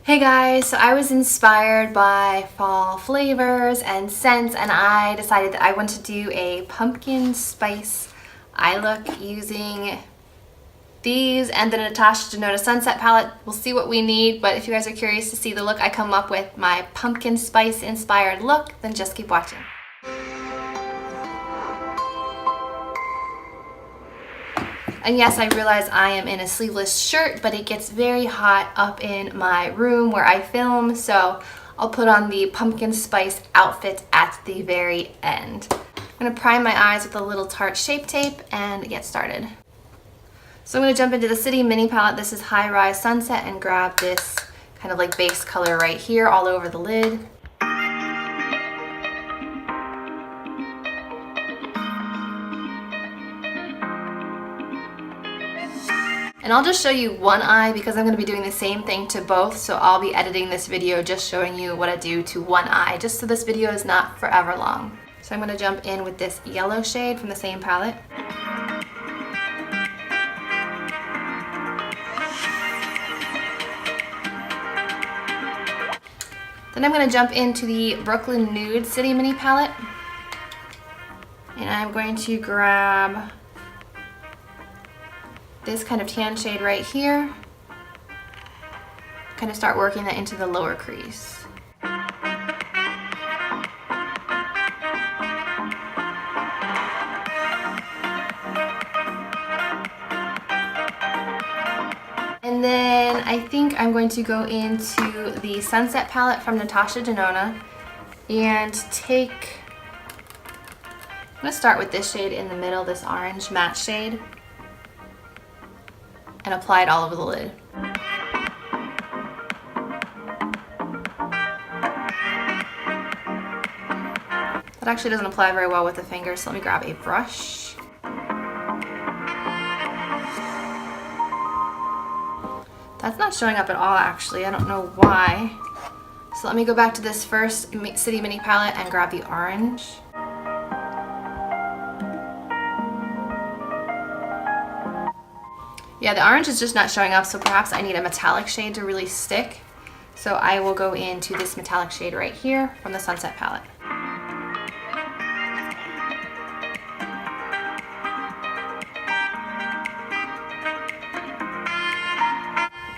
Hey guys, so I was inspired by fall flavors and scents, and I decided that I want to do a pumpkin spice eye look using these and the Natasha Denona Sunset palette. We'll see what we need, but if you guys are curious to see the look I come up with, my pumpkin spice inspired look, then just keep watching. And yes, I realize I am in a sleeveless shirt, but it gets very hot up in my room where I film, so I'll put on the pumpkin spice outfit at the very end. I'm gonna prime my eyes with a little Tarte Shape Tape and get started. So I'm gonna jump into the City Mini palette. This is Highrise Sunset, and grab this kind of like base color right here all over the lid. And I'll just show you one eye because I'm going to be doing the same thing to both, so I'll be editing this video just showing you what I do to one eye, just so this video is not forever long. So I'm going to jump in with this yellow shade from the same palette. Then I'm going to jump into the Brooklyn Nude City Mini palette. And I'm going to grab this kind of tan shade right here, kind of start working that into the lower crease. And then I think I'm going to go into the Sunset palette from Natasha Denona and I'm going to start with this shade in the middle, this orange matte shade, and apply it all over the lid. That actually doesn't apply very well with the finger, so let me grab a brush. That's not showing up at all actually, I don't know why. So let me go back to this first City Mini palette and grab the orange. Yeah, the orange is just not showing up, so perhaps I need a metallic shade to really stick. So I will go into this metallic shade right here from the Sunset palette.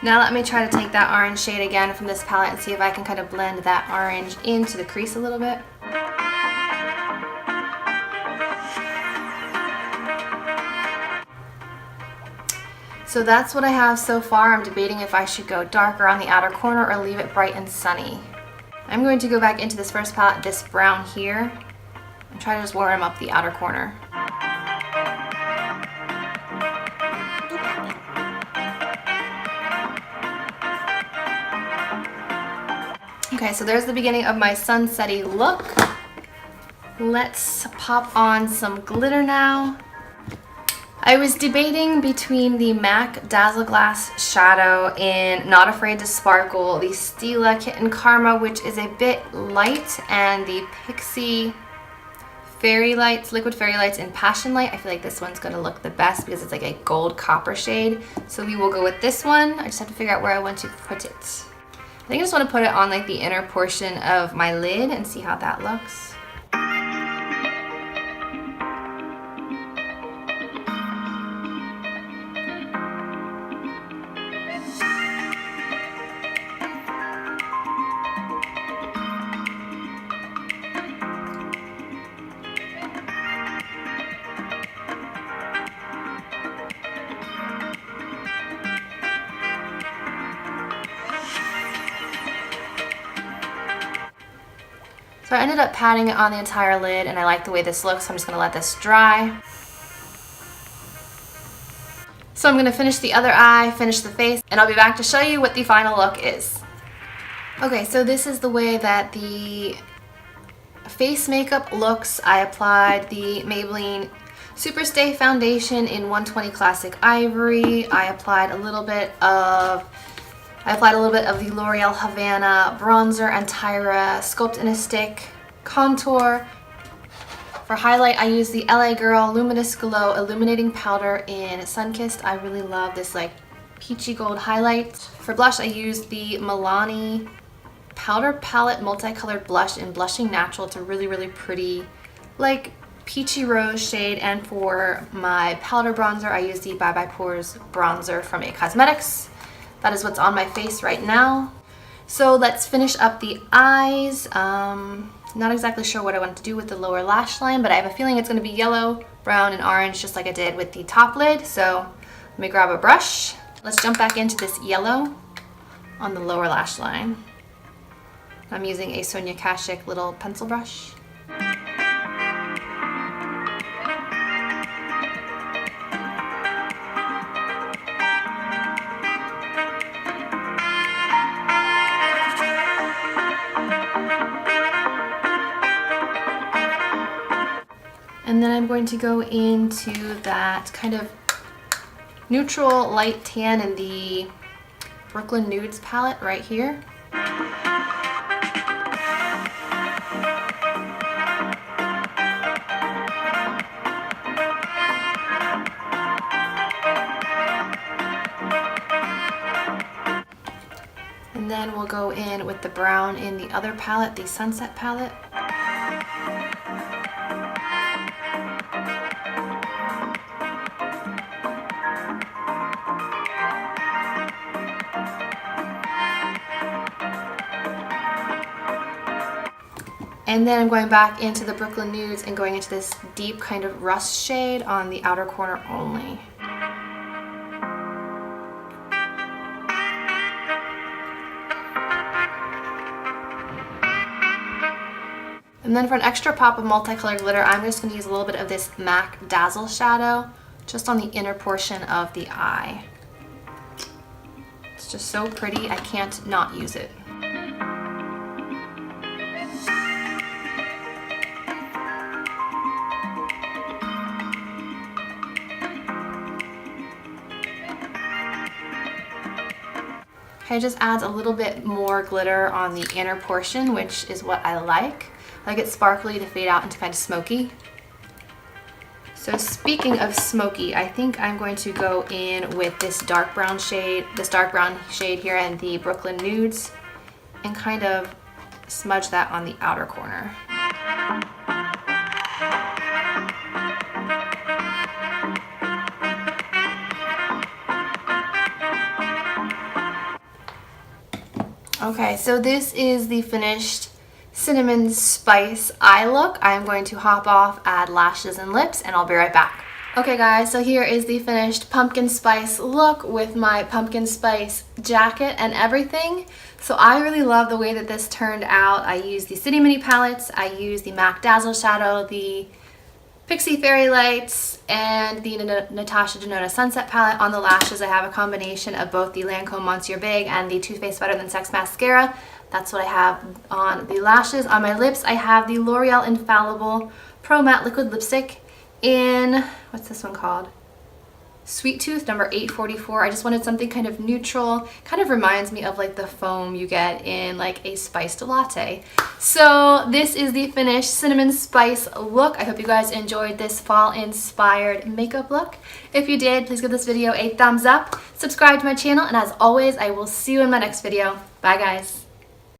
Now let me try to take that orange shade again from this palette and see if I can kind of blend that orange into the crease a little bit. So that's what I have so far. I'm debating if I should go darker on the outer corner or leave it bright and sunny. I'm going to go back into this first palette, this brown here, and try to just warm up the outer corner. Okay, so there's the beginning of my sunsetty look. Let's pop on some glitter now. I was debating between the MAC Dazzle Glass Shadow in Not Afraid to Sparkle, the Stila Kitten Karma, which is a bit light, and the Pixi Fairy Lights, Liquid Fairy Lights in Passion Light. I feel like this one's going to look the best because it's like a gold copper shade. So we will go with this one. I just have to figure out where I want to put it. I think I just want to put it on like the inner portion of my lid and see how that looks. So I ended up patting it on the entire lid, and I like the way this looks, so I'm just going to let this dry. So I'm going to finish the other eye, finish the face, and I'll be back to show you what the final look is. Okay, so this is the way that the face makeup looks. I applied the Maybelline Superstay Foundation in 120 Classic Ivory. I applied a little bit of the L'Oreal Havana bronzer and Tyra Sculpt in a Stick contour. For highlight, I use the LA Girl Luminous Glow Illuminating Powder in Sunkissed. I really love this like peachy gold highlight. For blush, I used the Milani Powder Palette Multicolored Blush in Blushing Natural. It's a really, really pretty, like, peachy rose shade. And for my powder bronzer, I used the Bye Bye Pores bronzer from It Cosmetics. That is what's on my face right now. So let's finish up the eyes. Not exactly sure what I want to do with the lower lash line, but I have a feeling it's going to be yellow, brown, and orange, just like I did with the top lid. So let me grab a brush. Let's jump back into this yellow on the lower lash line. I'm using a Sonia Kashuk little pencil brush. And then I'm going to go into that kind of neutral light tan in the Brooklyn Nudes palette right here. And then we'll go in with the brown in the other palette, the Sunset palette. And then I'm going back into the Brooklyn Nudes and going into this deep kind of rust shade on the outer corner only. And then for an extra pop of multicolored glitter, I'm just going to use a little bit of this MAC Dazzle Shadow just on the inner portion of the eye. It's just so pretty, I can't not use it. Okay, it just adds a little bit more glitter on the inner portion, which is what I like. I like it sparkly to fade out into kind of smoky. So speaking of smoky, I think I'm going to go in with this dark brown shade here in the Brooklyn Nudes and kind of smudge that on the outer corner. Okay, so this is the finished cinnamon spice eye look. I'm going to hop off, add lashes and lips, and I'll be right back. Okay guys, so here is the finished pumpkin spice look with my pumpkin spice jacket and everything. So I really love the way that this turned out. I used the City Mini palettes, I used the MAC Dazzle Shadow, the Pixi Fairy Lights, and the Natasha Denona Sunset palette. On the lashes, I have a combination of both the Lancome Monsieur Big and the Too Faced Better Than Sex mascara. That's what I have on the lashes. On my lips, I have the L'Oreal Infallible Pro Matte Liquid Lipstick in, what's this one called? Sweet Tooth number 844. I just wanted something kind of neutral. Kind of reminds me of like the foam you get in like a spiced latte. So this is the finished cinnamon spice look. I hope you guys enjoyed this fall inspired makeup look. If you did, please give this video a thumbs up, subscribe to my channel, and as always, I will see you in my next video. Bye guys.